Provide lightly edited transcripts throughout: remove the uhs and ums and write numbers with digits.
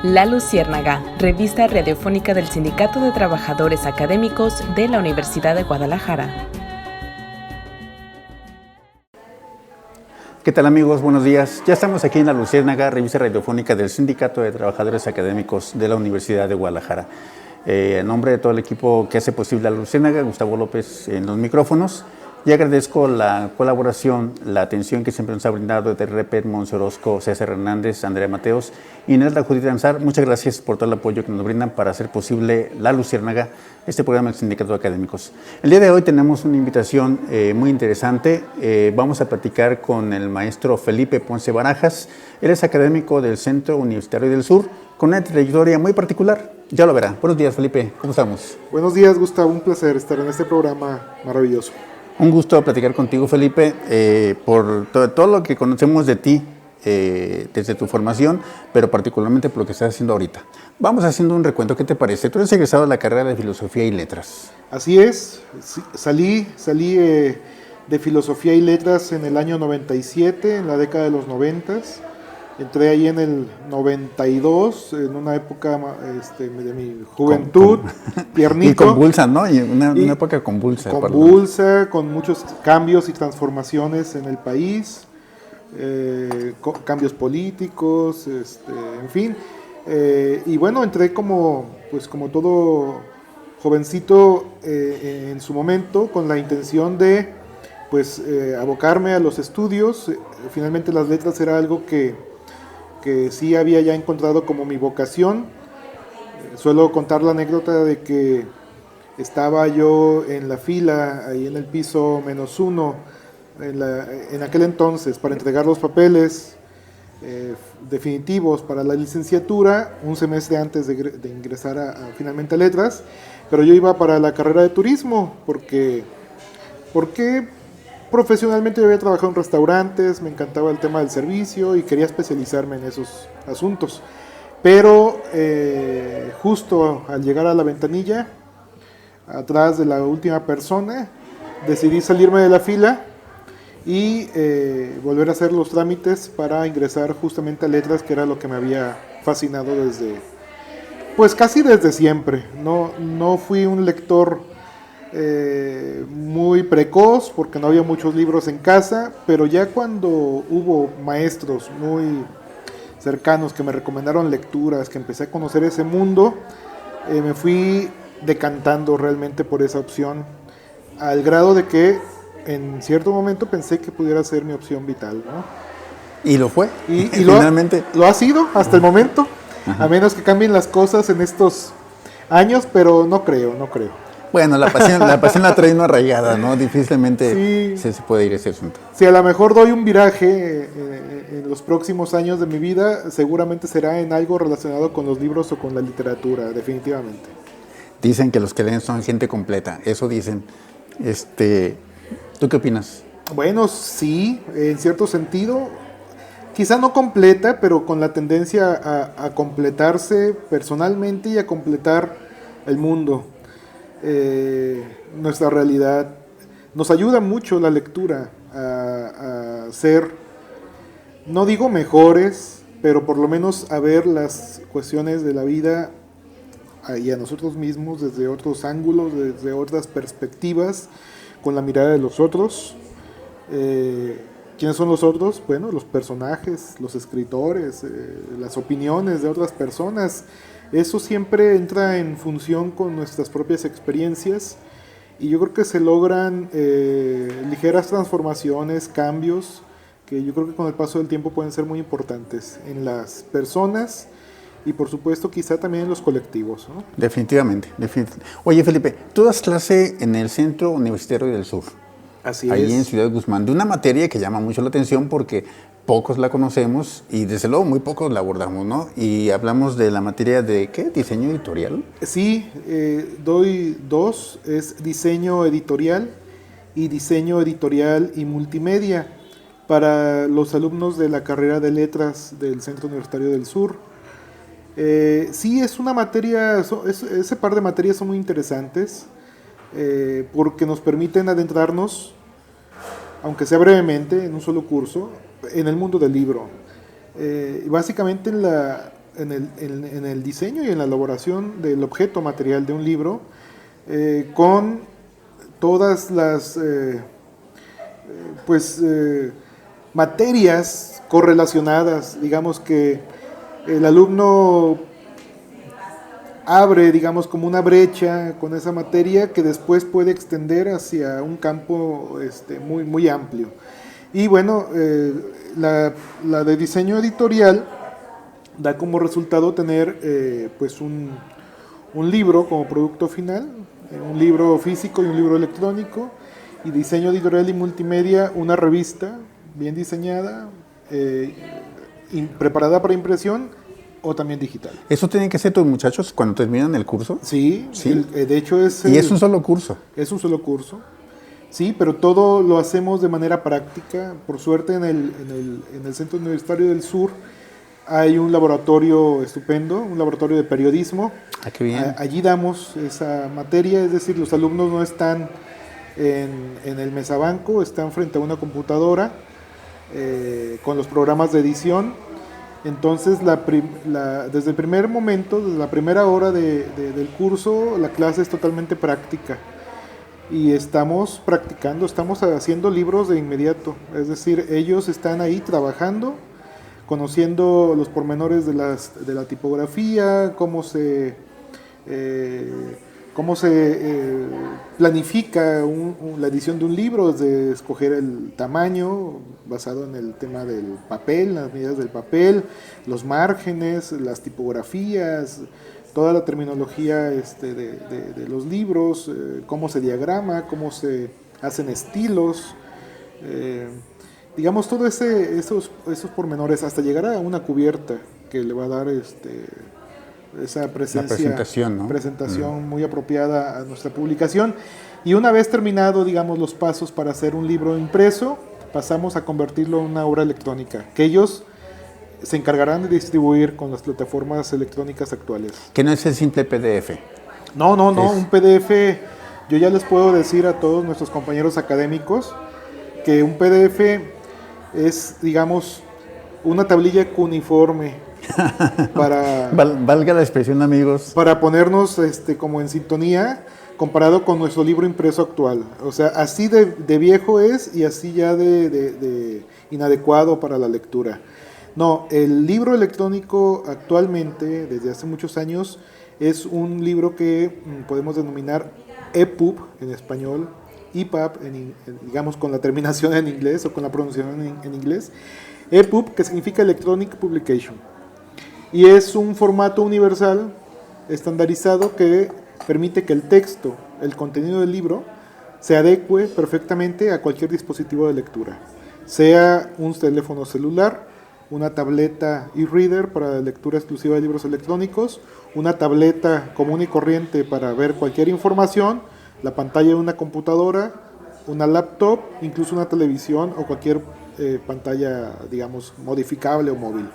La Luciérnaga, revista radiofónica del Sindicato de Trabajadores Académicos de la Universidad de Guadalajara. ¿Qué tal, amigos? Buenos días. Ya estamos aquí en La Luciérnaga, revista radiofónica del Sindicato de Trabajadores Académicos de la Universidad de Guadalajara. En nombre de todo el equipo que hace posible La Luciérnaga, Gustavo López en los micrófonos, y agradezco la colaboración, la atención que siempre nos ha brindado de Repet, Monse Orozco, César Hernández, Andrea Mateos y Nelda Judith Danzar. Muchas gracias por todo el apoyo que nos brindan para hacer posible La Luciérnaga, este programa del Sindicato de Académicos. El día de hoy tenemos una invitación muy interesante. Vamos a platicar con el maestro Felipe Ponce Barajas. Él es académico del Centro Universitario del Sur, con una trayectoria muy particular. Ya lo verá. Buenos días, Felipe. ¿Cómo estamos? Buenos días, Gustavo. Un placer estar en este programa maravilloso. Un gusto platicar contigo, Felipe, por todo lo que conocemos de ti desde tu formación, pero particularmente por lo que estás haciendo ahorita. Vamos haciendo un recuento. ¿Qué te parece? Tú eres egresado de la carrera de Filosofía y Letras. Así es. Salí de Filosofía y Letras en el año 97, en la década de los 90s. Entré ahí en el 92, en una época de mi juventud, tiernito. Y convulsa, ¿no? Y una época convulsa. Convulsa, con muchos cambios y transformaciones en el país, cambios políticos, en fin. Y bueno, entré como todo jovencito en su momento, con la intención de abocarme a los estudios. Finalmente las letras era algo que sí había ya encontrado como mi vocación. Suelo contar la anécdota de que estaba yo en la fila, ahí en el piso -1, en aquel entonces, para entregar los papeles definitivos para la licenciatura, un semestre antes de ingresar finalmente a letras, pero yo iba para la carrera de turismo, porque profesionalmente yo había trabajado en restaurantes, me encantaba el tema del servicio y quería especializarme en esos asuntos. Pero justo al llegar a la ventanilla, atrás de la última persona, decidí salirme de la fila y volver a hacer los trámites para ingresar justamente a letras, que era lo que me había fascinado casi desde siempre. No fui un lector muy precoz, porque no había muchos libros en casa, pero ya cuando hubo maestros muy cercanos que me recomendaron lecturas, que empecé a conocer ese mundo, me fui decantando realmente por esa opción, al grado de que en cierto momento pensé que pudiera ser mi opción vital, ¿no? Y lo fue. Y finalmente lo ha sido hasta el momento. Ajá. A menos que cambien las cosas en estos años, pero no creo. Bueno, la pasión la trae una arraigada, ¿no? Difícilmente se puede ir ese asunto. Si a lo mejor doy un viraje en los próximos años de mi vida, seguramente será en algo relacionado con los libros o con la literatura, definitivamente. Dicen que los que leen son gente completa, eso dicen. ¿Tú qué opinas? Bueno, sí, en cierto sentido, quizá no completa, pero con la tendencia a completarse personalmente y a completar el mundo. Nuestra realidad. Nos ayuda mucho la lectura a ser, no digo mejores, pero por lo menos a ver las cuestiones de la vida y a nosotros mismos desde otros ángulos, desde otras perspectivas, con la mirada de los otros. ¿Quiénes son los otros? Bueno, los personajes, los escritores, las opiniones de otras personas. Eso siempre entra en función con nuestras propias experiencias, y yo creo que se logran ligeras transformaciones, cambios, que yo creo que con el paso del tiempo pueden ser muy importantes en las personas y por supuesto quizá también en los colectivos, ¿no? Definitivamente. Oye, Felipe, tú das clase en el Centro Universitario del Sur. Así es. Ahí en Ciudad Guzmán, de una materia que llama mucho la atención porque pocos la conocemos y desde luego muy pocos la abordamos, ¿no? Y hablamos de la materia de, ¿qué? ¿Diseño editorial? Sí, doy dos, es diseño editorial y multimedia para los alumnos de la carrera de letras del Centro Universitario del Sur. Sí, es una materia, ese par de materias son muy interesantes. Porque nos permiten adentrarnos, aunque sea brevemente, en un solo curso, en el mundo del libro. Básicamente en en el diseño y en la elaboración del objeto material de un libro, con todas las materias correlacionadas. Digamos que el alumno abre, digamos, como una brecha con esa materia que después puede extender hacia un campo muy, muy amplio. Y bueno, la de diseño editorial da como resultado tener pues un libro como producto final, un libro físico y un libro electrónico, y diseño editorial y multimedia, una revista bien diseñada, preparada para impresión o también digital. ¿Eso tienen que hacer tus muchachos cuando terminan el curso? Sí, ¿Sí? De hecho ¿Y es un solo curso? Es un solo curso, sí, pero todo lo hacemos de manera práctica. Por suerte en el Centro Universitario del Sur hay un laboratorio estupendo, un laboratorio de periodismo. Ah, qué bien. Allí damos esa materia, es decir, los alumnos no están en el mesabanco, están frente a una computadora con los programas de edición. Entonces, desde el primer momento, desde la primera hora del curso, la clase es totalmente práctica. Y estamos practicando, estamos haciendo libros de inmediato. Es decir, ellos están ahí trabajando, conociendo los pormenores de la tipografía, cómo se planifica la edición de un libro, desde escoger el tamaño basado en el tema del papel, las medidas del papel, los márgenes, las tipografías, toda la terminología de los libros, cómo se diagrama, cómo se hacen estilos, digamos, todos esos pormenores, hasta llegar a una cubierta que le va a dar esa presentación, ¿no? Presentación muy apropiada a nuestra publicación. Y una vez terminado, digamos, los pasos para hacer un libro impreso, pasamos a convertirlo en una obra electrónica, que ellos se encargarán de distribuir con las plataformas electrónicas actuales. Que no es el simple PDF. No, un PDF, yo ya les puedo decir a todos nuestros compañeros académicos que un PDF es, digamos, una tablilla cuneiforme para valga la expresión, amigos, para ponernos como en sintonía comparado con nuestro libro impreso actual. O sea, así de viejo es y así ya de inadecuado para la lectura. No, el libro electrónico actualmente, desde hace muchos años, es un libro que podemos denominar EPUB en español, EPUB, digamos con la terminación en inglés o con la pronunciación en inglés. EPUB, que significa Electronic Publication. Y es un formato universal, estandarizado, que permite que el texto, el contenido del libro, se adecue perfectamente a cualquier dispositivo de lectura. Sea un teléfono celular, una tableta e-reader para lectura exclusiva de libros electrónicos, una tableta común y corriente para ver cualquier información, la pantalla de una computadora, una laptop, incluso una televisión o cualquier pantalla, digamos, modificable o móvil.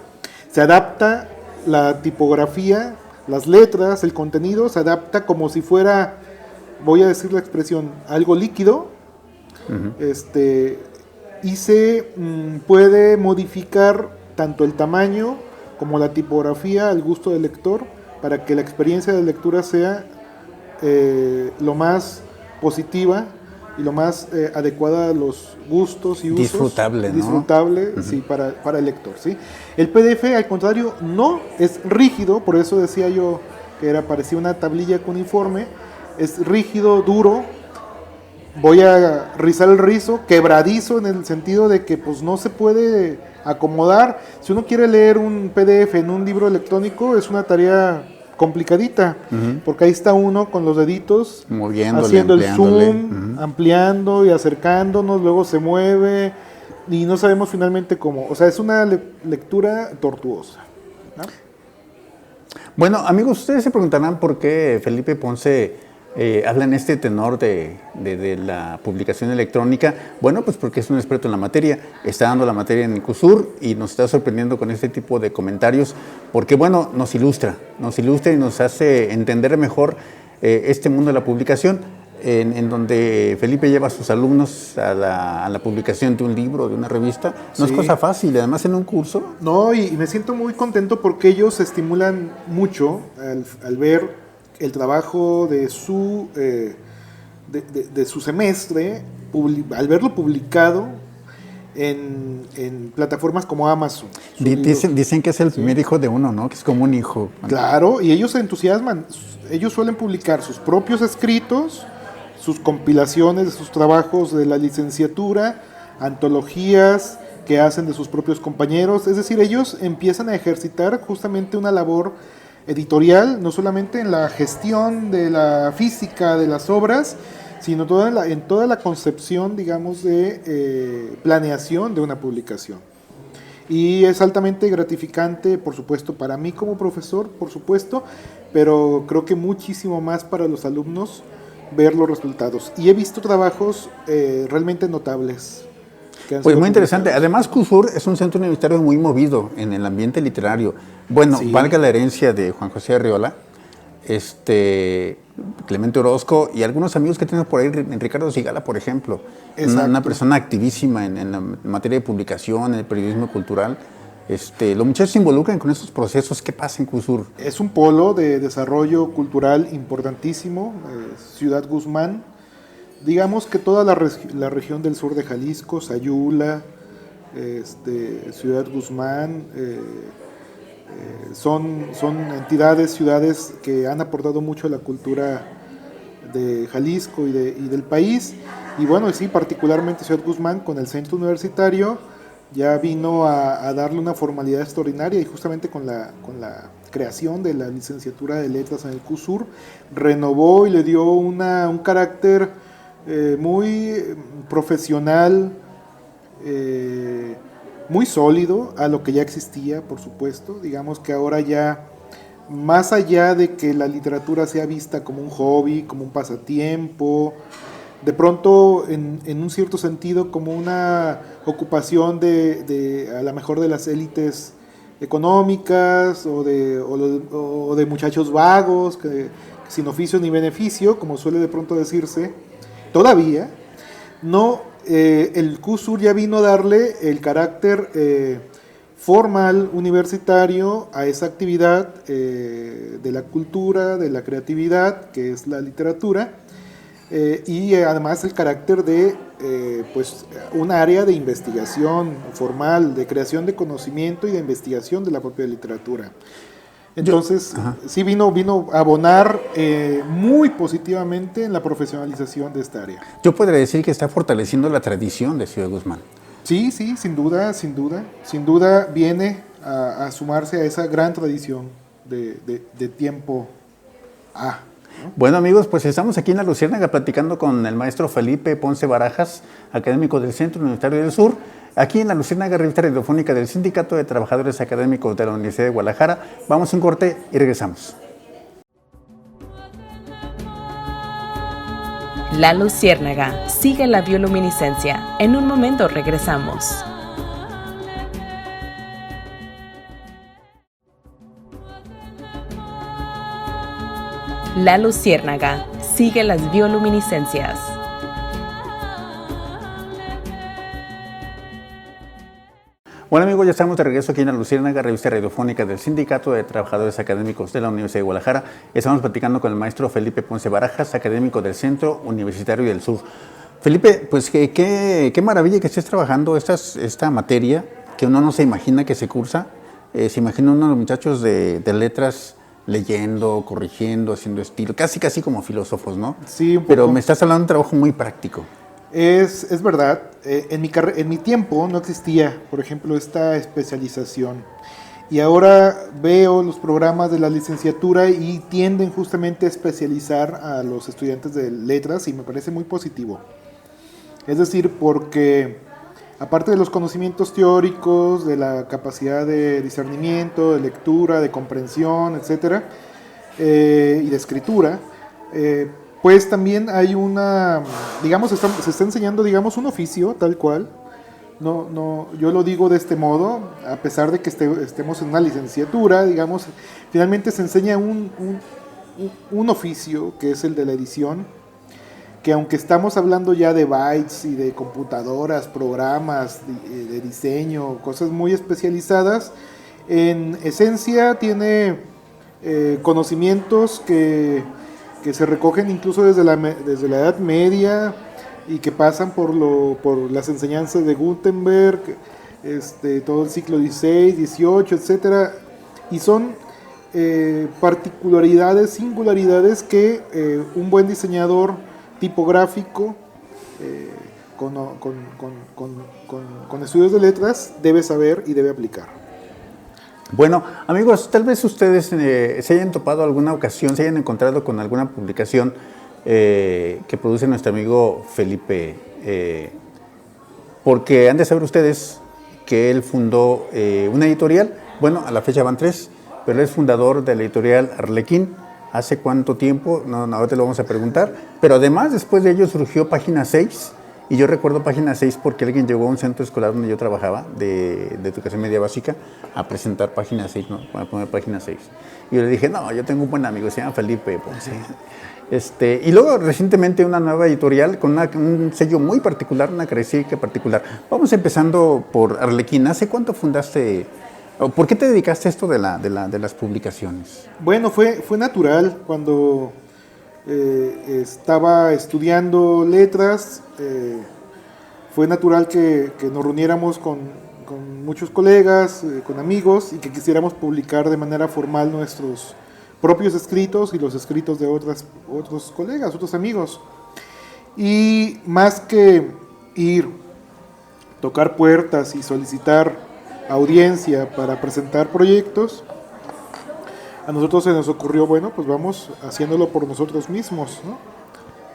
Se adapta la tipografía, las letras, el contenido, se adapta como si fuera, voy a decir la expresión, algo líquido, y se puede modificar tanto el tamaño como la tipografía al gusto del lector, para que la experiencia de lectura sea lo más positiva y lo más adecuada a los gustos y usos. Disfrutable, ¿no? Disfrutable, sí, para el lector, ¿sí? El PDF, al contrario, no es rígido, por eso decía yo que parecía una tablilla cuneiforme, es rígido, duro, voy a rizar el rizo, quebradizo en el sentido de que pues no se puede acomodar. Si uno quiere leer un PDF en un libro electrónico, es una tarea complicadita, porque ahí está uno con los deditos moviéndole, haciendo el zoom, ampliando y acercándonos, luego se mueve y no sabemos finalmente cómo. O sea, es una lectura tortuosa, ¿no? Bueno, amigos, ustedes se preguntarán por qué Felipe Ponce habla en este tenor de la publicación electrónica. Bueno, pues porque es un experto en la materia, está dando la materia en Incusur y nos está sorprendiendo con este tipo de comentarios, porque bueno, nos ilustra y nos hace entender mejor este mundo de la publicación. en donde Felipe lleva a sus alumnos a la publicación de un libro, de una revista. No es cosa fácil, además en un curso. No, y me siento muy contento porque ellos se estimulan mucho al ver el trabajo de su semestre, al verlo publicado en plataformas como Amazon. Dicen que es el primer hijo de uno, ¿no? Que es como un hijo. Claro, y ellos se entusiasman. Ellos suelen publicar sus propios escritos, sus compilaciones de sus trabajos de la licenciatura, antologías que hacen de sus propios compañeros. Es decir, ellos empiezan a ejercitar justamente una labor editorial, no solamente en la gestión de la física de las obras, sino en toda la concepción, digamos, de planeación de una publicación. Y es altamente gratificante, por supuesto, para mí como profesor, por supuesto, pero creo que muchísimo más para los alumnos ver los resultados. Y he visto trabajos realmente notables. Pues muy interesante. Además, CUSUR es un centro universitario muy movido en el ambiente literario. Bueno, sí. Valga la herencia de Juan José Arriola, Clemente Orozco y algunos amigos que tenemos por ahí, en Ricardo Sigala, por ejemplo, una persona activísima en la materia de publicación, en el periodismo cultural. Los muchachos se involucran con esos procesos. ¿Qué pasa en CUSUR? Es un polo de desarrollo cultural importantísimo, Ciudad Guzmán. Digamos que toda la región del sur de Jalisco, Sayula, Ciudad Guzmán, son entidades, ciudades que han aportado mucho a la cultura de Jalisco y del país. Y bueno, sí, particularmente Ciudad Guzmán con el centro universitario ya vino a darle una formalidad extraordinaria, y justamente con la creación de la licenciatura de letras en el CUSUR renovó y le dio un carácter muy profesional, muy sólido a lo que ya existía, por supuesto. Digamos que ahora ya, más allá de que la literatura sea vista como un hobby, como un pasatiempo, de pronto en un cierto sentido como una ocupación a lo mejor de las élites económicas o de muchachos vagos que sin oficio ni beneficio, como suele de pronto decirse, todavía no. El CUSUR ya vino a darle el carácter formal, universitario, a esa actividad de la cultura, de la creatividad, que es la literatura, y además el carácter de pues un área de investigación formal, de creación de conocimiento y de investigación de la propia literatura. Entonces, sí vino a abonar muy positivamente en la profesionalización de esta área. Yo podría decir que está fortaleciendo la tradición de Ciudad Guzmán. Sí, sin duda viene a sumarse a esa gran tradición de tiempo A. ¿no? Bueno, amigos, pues estamos aquí en La Luciérnaga platicando con el maestro Felipe Ponce Barajas, académico del Centro Universitario del Sur, aquí en La Luciérnaga, revista radiofónica del Sindicato de Trabajadores Académicos de la Universidad de Guadalajara. Vamos a un corte y regresamos. La Luciérnaga, sigue la bioluminiscencia. En un momento regresamos. La Luciérnaga, sigue las bioluminiscencias. Bueno, amigos, ya estamos de regreso aquí en La Luciérnaga, revista radiofónica del Sindicato de Trabajadores Académicos de la Universidad de Guadalajara. Estamos platicando con el maestro Felipe Ponce Barajas, académico del Centro Universitario del Sur. Felipe, pues qué maravilla que estés trabajando esta materia que uno no se imagina que se cursa. Se imagina uno a los muchachos de letras leyendo, corrigiendo, haciendo estilo, casi como filósofos, ¿no? Sí, un poco. Pero me estás hablando de un trabajo muy práctico. Es verdad, en mi tiempo no existía, por ejemplo, esta especialización, y ahora veo los programas de la licenciatura y tienden justamente a especializar a los estudiantes de letras, y me parece muy positivo. Es decir, porque aparte de los conocimientos teóricos, de la capacidad de discernimiento, de lectura, de comprensión, etcétera, y de escritura, pues también hay se está enseñando, un oficio tal cual. Yo lo digo de este modo, a pesar de que estemos en una licenciatura, finalmente se enseña un oficio que es el de la edición, que aunque estamos hablando ya de bytes y de computadoras, programas, de diseño, cosas muy especializadas, en esencia tiene conocimientos que se recogen incluso desde la Edad Media y que pasan por las enseñanzas de Gutenberg, todo el siglo XVI, XVIII, etcétera, y son particularidades, singularidades que un buen diseñador tipográfico con estudios de letras debe saber y debe aplicar. Bueno, amigos, tal vez ustedes se hayan topado alguna ocasión, se hayan encontrado con alguna publicación que produce nuestro amigo Felipe, porque han de saber ustedes que él fundó una editorial. Bueno, a la fecha van 3, pero él es fundador de la editorial Arlequín. ¿Hace cuánto tiempo? No, ahorita lo vamos a preguntar. Pero además, después de ello surgió Página 6, y yo recuerdo Página 6 porque alguien llegó a un centro escolar donde yo trabajaba, de educación media básica, a presentar Página 6, ¿no? A poner Página 6. Y yo le dije, no, yo tengo un buen amigo, se llama Felipe Ponce. Y luego recientemente una nueva editorial con un sello muy particular, una característica particular. Vamos empezando por Arlequín. ¿Hace cuánto fundaste? ¿Por qué te dedicaste a esto de las publicaciones? Bueno, fue natural cuando estaba estudiando letras. Fue natural que nos reuniéramos con muchos colegas, con amigos, y que quisiéramos publicar de manera formal nuestros propios escritos y los escritos de otros colegas, otros amigos. Y más que ir, tocar puertas y solicitar audiencia para presentar proyectos, a nosotros se nos ocurrió, bueno, pues vamos haciéndolo por nosotros mismos, ¿no?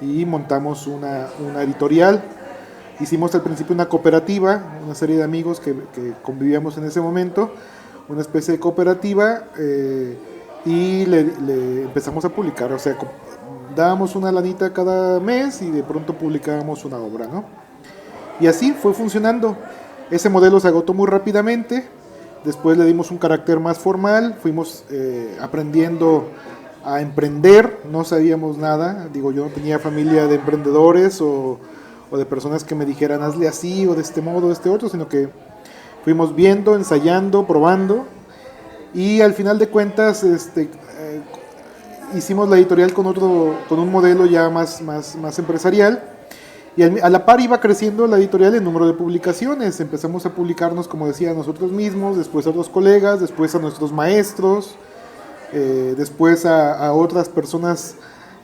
Y montamos una editorial. Hicimos al principio una cooperativa, una serie de amigos que convivíamos en ese momento, una especie de cooperativa, y le empezamos a publicar, o sea, dábamos una lanita cada mes y de pronto publicábamos una obra, ¿no? Y así fue funcionando. Ese modelo se agotó muy rápidamente, después le dimos un carácter más formal, fuimos aprendiendo a emprender, no sabíamos nada, digo, yo no tenía familia de emprendedores o de personas que me dijeran hazle así o de este modo, de este otro, sino que fuimos viendo, ensayando, probando, y al final de cuentas hicimos la editorial con un modelo ya más empresarial. Y a la par iba creciendo la editorial en número de publicaciones. Empezamos a publicarnos, como decía, a nosotros mismos, después a otros colegas, después a nuestros maestros, después a otras personas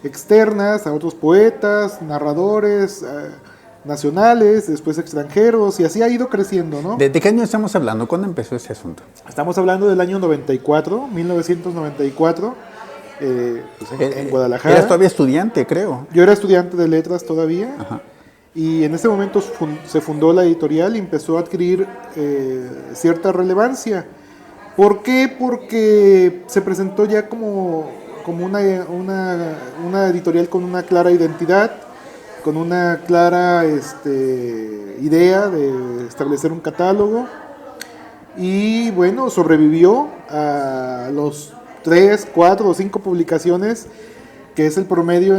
externas, a otros poetas, narradores nacionales, después extranjeros, y así ha ido creciendo, ¿no? ¿De qué año estamos hablando? ¿Cuándo empezó ese asunto? Estamos hablando del año 1994, en Guadalajara. Eras todavía estudiante, creo. Yo era estudiante de letras todavía. Ajá. Y en ese momento se fundó la editorial y empezó a adquirir cierta relevancia. ¿Por qué? Porque se presentó ya como una editorial con una clara identidad, con una clara idea de establecer un catálogo. Y bueno, sobrevivió a los 3, 4 o 5 publicaciones, que es el promedio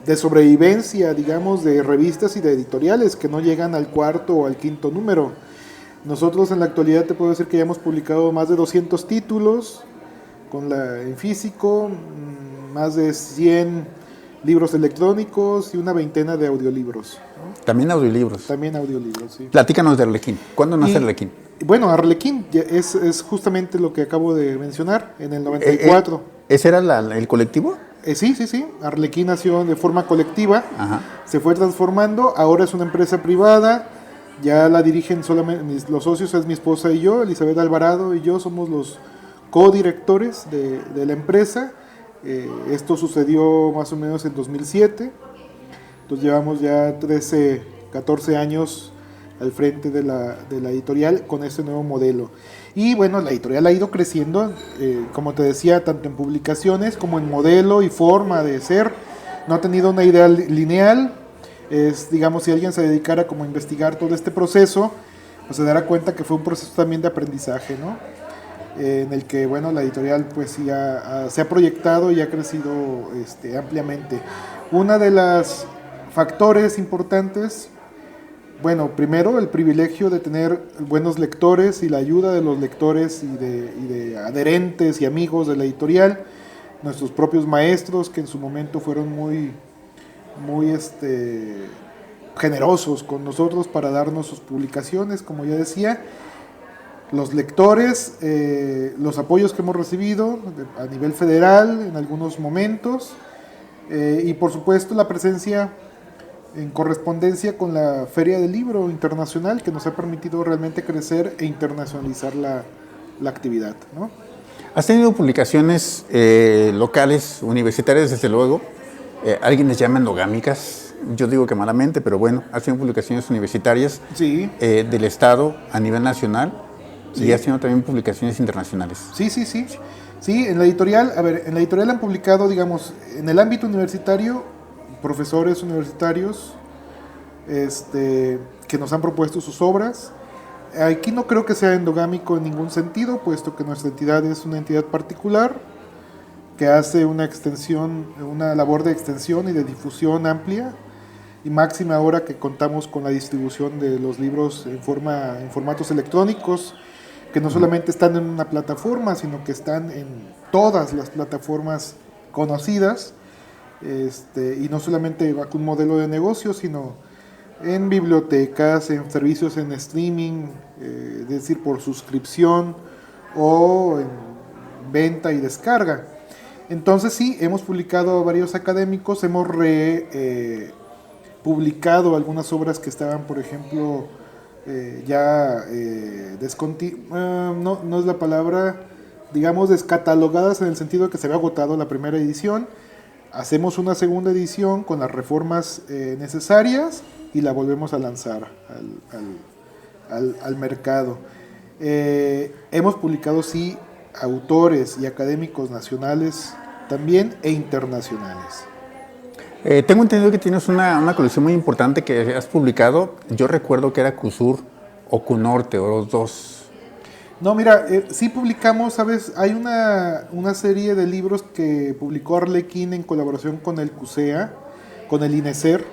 de sobrevivencia, digamos, de revistas y de editoriales, que no llegan al 4º o al 5º número. Nosotros en la actualidad te puedo decir que ya hemos publicado más de 200 títulos en físico, más de 100 libros electrónicos y una veintena de audiolibros, ¿no? También audiolibros. También audiolibros, sí. Platícanos de Arlequín. ¿Cuándo nace Arlequín? Bueno, Arlequín es justamente lo que acabo de mencionar, en el 94. ¿Ese era el colectivo? Sí. Arlequín nació de forma colectiva. Ajá. Se fue transformando, ahora es una empresa privada, ya la dirigen solamente los socios, es mi esposa y yo, Elizabeth Alvarado y yo somos los codirectores de la empresa. Esto sucedió más o menos en 2007, entonces llevamos ya 13, 14 años al frente de la editorial con este nuevo modelo. Y bueno, la editorial ha ido creciendo, como te decía, tanto en publicaciones como en modelo y forma de ser. No ha tenido una idea lineal. Digamos, si alguien se dedicara como a investigar todo este proceso, pues se dará cuenta que fue un proceso también de aprendizaje, ¿no? en el que, bueno, la editorial pues sí se ha proyectado y ha crecido ampliamente. Una de las factores importantes, bueno, primero el privilegio de tener buenos lectores y la ayuda de los lectores y de adherentes y amigos de la editorial, nuestros propios maestros que en su momento fueron muy generosos con nosotros para darnos sus publicaciones, como ya decía, los lectores, los apoyos que hemos recibido a nivel federal en algunos momentos, y por supuesto la presencia en correspondencia con la Feria del Libro Internacional, que nos ha permitido realmente crecer e internacionalizar la actividad, ¿no? Has tenido publicaciones locales, universitarias, desde luego. Alguien les llama endogámicas, yo digo que malamente, pero bueno, has tenido publicaciones universitarias, sí, del Estado a nivel nacional, sí, y has tenido también publicaciones internacionales. Sí. Sí, en la editorial, han publicado, digamos, en el ámbito universitario, profesores universitarios que nos han propuesto sus obras. Aquí no creo que sea endogámico en ningún sentido, puesto que nuestra entidad es una entidad particular que hace una labor de extensión y de difusión amplia, y máxima ahora que contamos con la distribución de los libros en formatos electrónicos, que no solamente están en una plataforma, sino que están en todas las plataformas conocidas, y no solamente bajo un modelo de negocio, sino en bibliotecas, en servicios en streaming, es decir, por suscripción o en venta y descarga. Entonces sí, hemos publicado a varios académicos, hemos publicado algunas obras que estaban, por ejemplo, no es la palabra, digamos, descatalogadas en el sentido de que se había agotado la primera edición. Hacemos una segunda edición con las reformas necesarias y la volvemos a lanzar al mercado. Hemos publicado, sí, autores y académicos nacionales también e internacionales. Tengo entendido que tienes una colección muy importante que has publicado. Yo recuerdo que era CUSUR o CUNORTE, o los dos. No, mira, sí publicamos, ¿sabes? Hay una serie de libros que publicó Arlequín en colaboración con el CUSEA, con el INESER,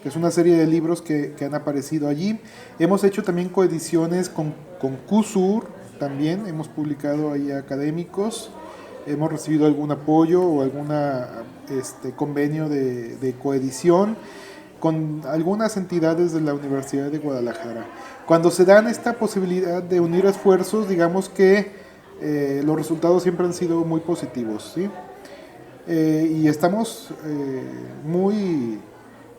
que es una serie de libros que han aparecido allí. Hemos hecho también coediciones con CUSUR, también hemos publicado ahí académicos. Hemos recibido algún apoyo o algún convenio de coedición con algunas entidades de la Universidad de Guadalajara. Cuando se dan esta posibilidad de unir esfuerzos, digamos que los resultados siempre han sido muy positivos, ¿sí? Y estamos muy,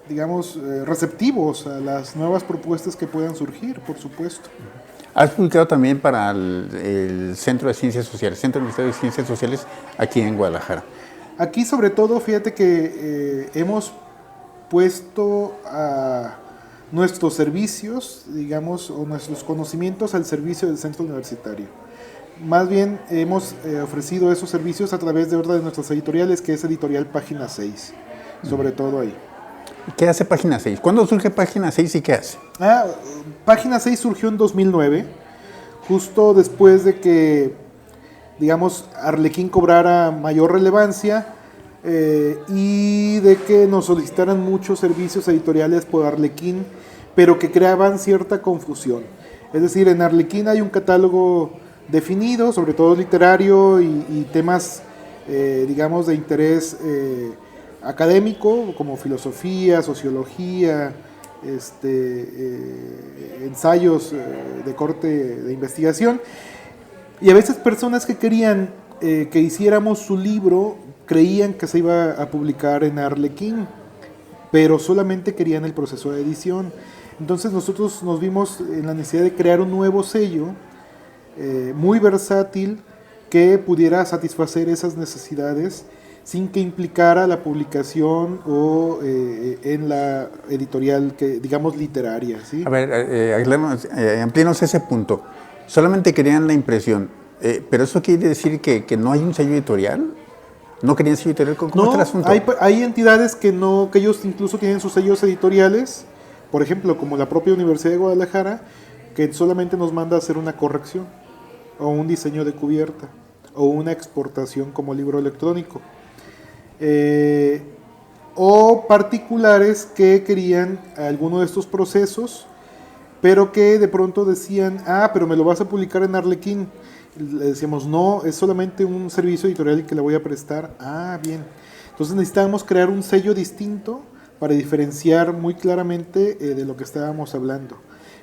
digamos, receptivos a las nuevas propuestas que puedan surgir, por supuesto. Has publicado también para el Centro de Ciencias Sociales, Centro Universitario de Ciencias Sociales, aquí en Guadalajara. Aquí, sobre todo, fíjate que hemos puesto a nuestros servicios, digamos, o nuestros conocimientos al servicio del centro universitario. Más bien hemos ofrecido esos servicios a través de otra de nuestras editoriales, que es Editorial Página 6, sobre todo ahí. ¿Qué hace Página 6? ¿Cuándo surge Página 6 y qué hace? Página 6 surgió en 2009, justo después de que, digamos, Arlequín cobrara mayor relevancia y de que nos solicitaran muchos servicios editoriales por Arlequín, pero que creaban cierta confusión. Es decir, en Arlequín hay un catálogo definido, sobre todo literario y temas, digamos, de interés académico, como filosofía, sociología, ensayos de corte de investigación, y a veces personas que querían que hiciéramos su libro creían que se iba a publicar en Arlequín, pero solamente querían el proceso de edición. Entonces nosotros nos vimos en la necesidad de crear un nuevo sello muy versátil que pudiera satisfacer esas necesidades sin que implicara la publicación o en la editorial, que digamos literaria, ¿sí? A ver, amplíenos ese punto. Solamente querían la impresión, pero eso quiere decir que no hay un sello editorial. ¿No querían sello editorial? ¿Cómo está el asunto? Hay entidades que ellos incluso tienen sus sellos editoriales, por ejemplo, como la propia Universidad de Guadalajara, que solamente nos manda a hacer una corrección. o un diseño de cubierta, o una exportación como libro electrónico. O particulares que querían alguno de estos procesos, pero que de pronto decían, pero me lo vas a publicar en Arlequín. Le decíamos, no, es solamente un servicio editorial que le voy a prestar. Bien. Entonces necesitábamos crear un sello distinto para diferenciar muy claramente de lo que estábamos hablando.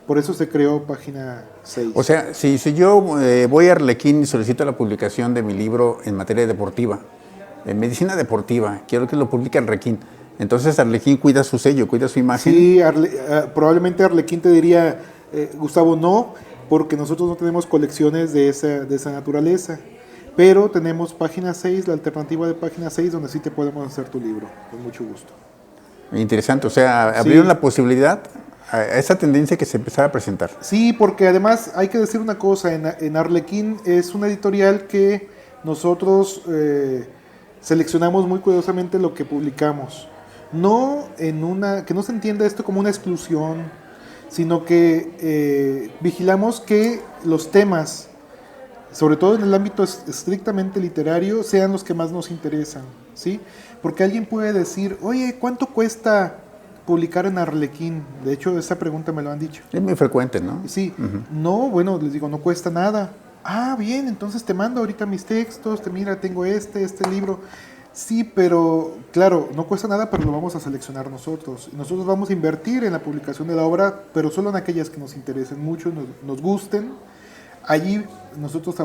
Por eso se creó Página 6. O sea, si yo voy a Arlequín y solicito la publicación de mi libro en materia deportiva, en medicina deportiva, quiero que lo publique Arlequín, entonces Arlequín cuida su sello, cuida su imagen. Sí, probablemente Arlequín te diría, Gustavo, no, porque nosotros no tenemos colecciones de esa naturaleza, pero tenemos Página 6, la alternativa de Página 6, donde sí te podemos hacer tu libro, con mucho gusto. Interesante, o sea, abrieron la posibilidad a esa tendencia que se empezaba a presentar. Sí, porque además hay que decir una cosa, en Arlequín es una editorial que nosotros seleccionamos muy cuidadosamente lo que publicamos. No que no se entienda esto como una exclusión, sino que vigilamos que los temas, sobre todo en el ámbito estrictamente literario, sean los que más nos interesan, ¿sí? Porque alguien puede decir, oye, ¿cuánto cuesta publicar en Arlequín? De hecho, esa pregunta me lo han dicho. Es muy frecuente, ¿no? Sí, no, bueno, les digo, no cuesta nada. Bien, entonces te mando ahorita mis textos, mira, tengo este libro. Sí, pero claro, no cuesta nada, pero lo vamos a seleccionar nosotros. Nosotros vamos a invertir en la publicación de la obra, pero solo en aquellas que nos interesen mucho, nos gusten. Allí nosotros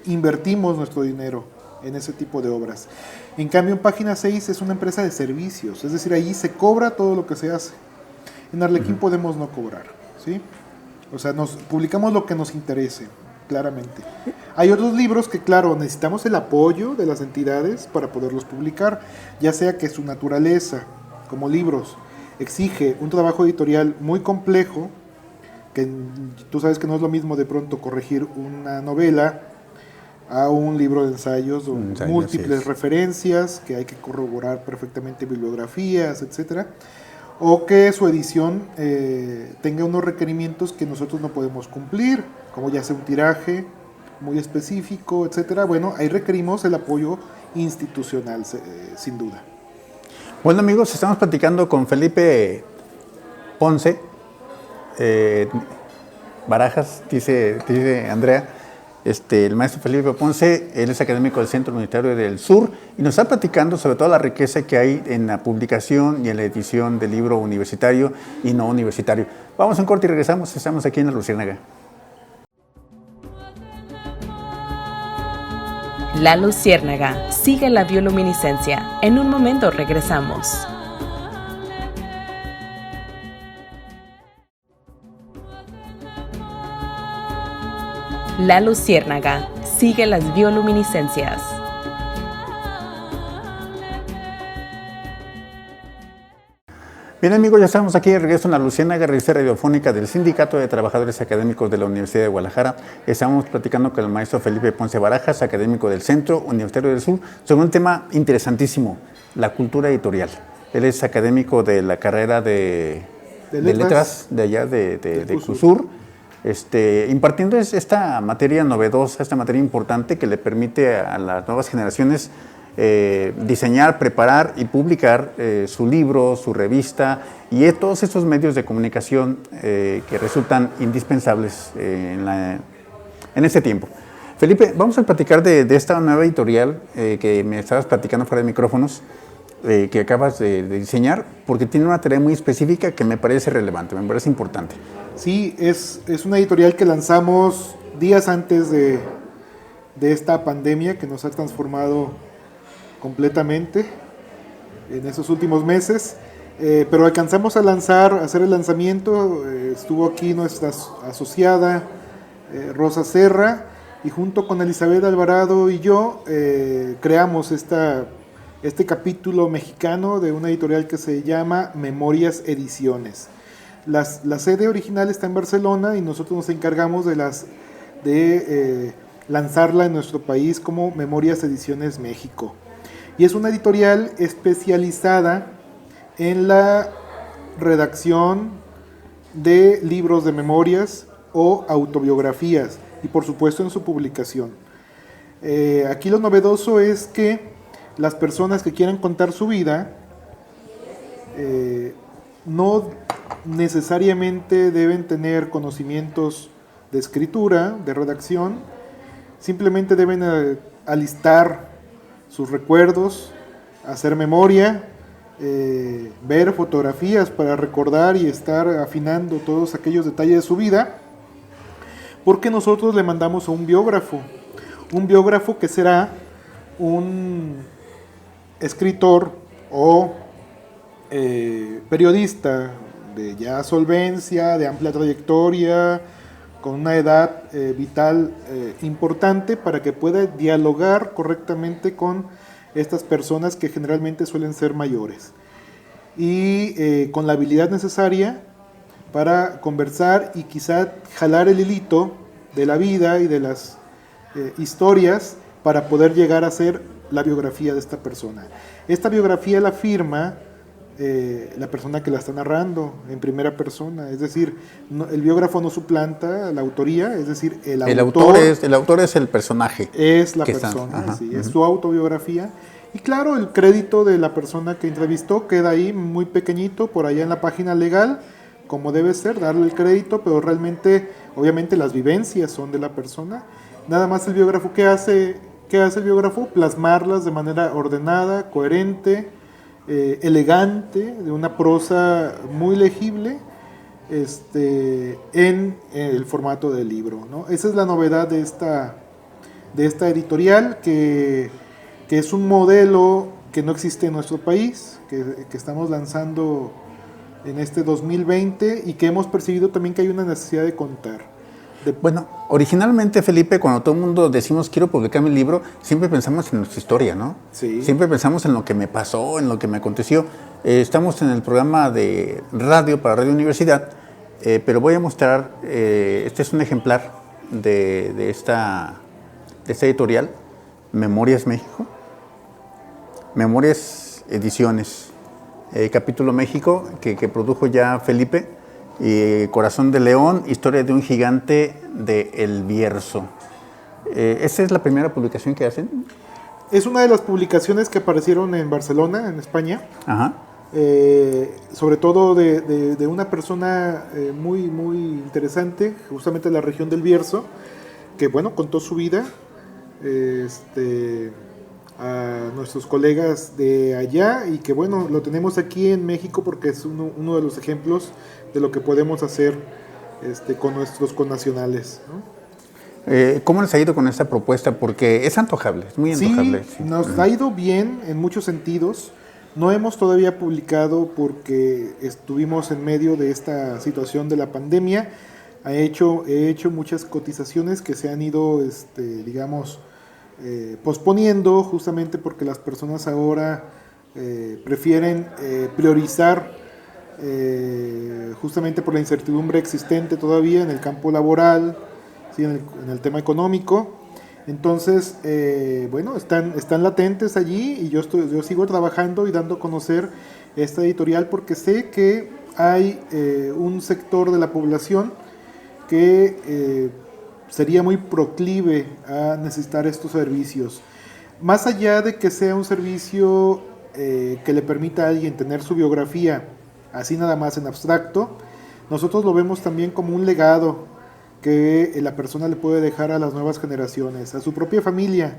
invertimos nuestro dinero en ese tipo de obras. En cambio, en Página 6 es una empresa de servicios, es decir, allí se cobra todo lo que se hace. En Arlequín podemos no cobrar, ¿sí? O sea, publicamos lo que nos interese, claramente. Hay otros libros que, claro, necesitamos el apoyo de las entidades para poderlos publicar, ya sea que su naturaleza, como libros, exige un trabajo editorial muy complejo, que tú sabes que no es lo mismo de pronto corregir una novela a un libro de ensayos o múltiples referencias, que hay que corroborar perfectamente bibliografías, etcétera, o que su edición tenga unos requerimientos que nosotros no podemos cumplir, como ya sea un tiraje muy específico, etcétera. Bueno, ahí requerimos el apoyo institucional, sin duda. Bueno, amigos, estamos platicando con Felipe Ponce, Barajas, dice Andrea. El maestro Felipe Ponce, él es académico del Centro Universitario del Sur y nos está platicando sobre toda la riqueza que hay en la publicación y en la edición del libro universitario y no universitario. Vamos a un corte y regresamos, estamos aquí en La Luciérnaga. La Luciérnaga, sigue la bioluminiscencia. En un momento regresamos. La Luciérnaga, sigue las bioluminiscencias. Bien, amigos, ya estamos aquí de regreso en La Luciérnaga, revista radiofónica del Sindicato de Trabajadores Académicos de la Universidad de Guadalajara. Estamos platicando con el maestro Felipe Ponce Barajas, académico del Centro Universitario del Sur, sobre un tema interesantísimo, la cultura editorial. Él es académico de la carrera de letras de allá de CUSUR, impartiendo esta materia novedosa, esta materia importante que le permite a las nuevas generaciones diseñar, preparar y publicar su libro, su revista y todos estos medios de comunicación que resultan indispensables en este tiempo. Felipe, vamos a platicar de esta nueva editorial que me estabas platicando fuera de micrófonos, que acabas de diseñar, porque tiene una tarea muy específica que me parece relevante, me parece importante. Sí, es una editorial que lanzamos días antes de esta pandemia que nos ha transformado completamente en esos últimos meses, pero alcanzamos a hacer el lanzamiento. Estuvo aquí nuestra asociada Rosa Serra, y junto con Elizabeth Alvarado y yo creamos este capítulo mexicano de una editorial que se llama Memorias Ediciones. La sede original está en Barcelona y nosotros nos encargamos de lanzarla en nuestro país como Memorias Ediciones México. Y es una editorial especializada en la redacción de libros de memorias o autobiografías. y por supuesto en su publicación. Aquí lo novedoso es que las personas que quieran contar su vida no necesariamente deben tener conocimientos de escritura, de redacción, simplemente deben alistar sus recuerdos, hacer memoria, ver fotografías para recordar y estar afinando todos aquellos detalles de su vida, porque nosotros le mandamos a un biógrafo que será un escritor o periodista de ya solvencia, de amplia trayectoria, con una edad vital importante para que pueda dialogar correctamente con estas personas que generalmente suelen ser mayores y con la habilidad necesaria para conversar y quizá jalar el hilito de la vida y de las historias para poder llegar a ser la biografía de esta persona. Esta biografía la firma la persona que la está narrando en primera persona, es decir, el biógrafo no suplanta la autoría, es decir, el autor es el personaje. Es la persona, sí, es su autobiografía. Y claro, el crédito de la persona que entrevistó queda ahí muy pequeñito, por allá en la página legal, como debe ser, darle el crédito, pero realmente, obviamente las vivencias son de la persona. Nada más el biógrafo, ¿qué hace el biógrafo? Plasmarlas de manera ordenada, coherente, elegante, de una prosa muy legible, en el formato del libro, ¿no? Esa es la novedad de esta editorial, que es un modelo que no existe en nuestro país, que estamos lanzando en este 2020 y que hemos percibido también que hay una necesidad de contar. Bueno, originalmente, Felipe, cuando todo el mundo decimos quiero publicar mi libro, siempre pensamos en nuestra historia, ¿no? Sí. Siempre pensamos en lo que me pasó, en lo que me aconteció. Estamos en el programa de radio para Radio Universidad, pero voy a mostrar, este es un ejemplar de esta editorial, Memorias México, Memorias Ediciones, Capítulo México, que produjo ya Felipe, y Corazón de León, Historia de un gigante de El Bierzo. ¿Esa es la primera publicación que hacen? Es una de las publicaciones que aparecieron en Barcelona, en España. Ajá. Sobre todo de una persona muy, muy interesante, justamente de la región del Bierzo, que bueno, contó su vida a nuestros colegas de allá, y que bueno, lo tenemos aquí en México porque es uno de los ejemplos de lo que podemos hacer con nuestros connacionales, ¿no? ¿Cómo les ha ido con esta propuesta? Porque es antojable, es muy antojable. Sí, nos ha ido bien en muchos sentidos. No hemos todavía publicado porque estuvimos en medio de esta situación de la pandemia. He hecho muchas cotizaciones que se han ido, digamos, posponiendo, justamente porque las personas ahora prefieren priorizar, justamente por la incertidumbre existente todavía en el campo laboral, ¿sí? en el tema económico. Entonces, bueno, están latentes allí, y yo sigo trabajando y dando a conocer esta editorial porque sé que hay un sector de la población que sería muy proclive a necesitar estos servicios. Más allá de que sea un servicio que le permita a alguien tener su biografía así nada más en abstracto, nosotros lo vemos también como un legado que la persona le puede dejar a las nuevas generaciones, a su propia familia.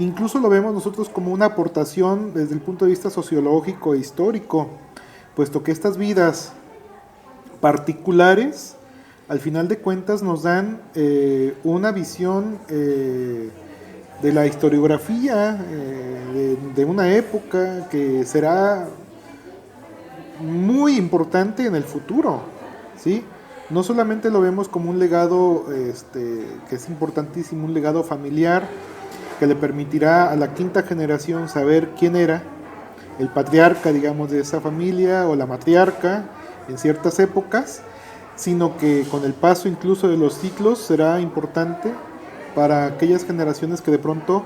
Incluso lo vemos nosotros como una aportación desde el punto de vista sociológico e histórico, puesto que estas vidas particulares, al final de cuentas, nos dan una visión de la historiografía de una época que será muy importante en el futuro, ¿sí? No solamente lo vemos como un legado que es importantísimo, un legado familiar que le permitirá a la quinta generación saber quién era el patriarca, digamos, de esa familia, o la matriarca en ciertas épocas, sino que con el paso incluso de los ciclos será importante para aquellas generaciones que de pronto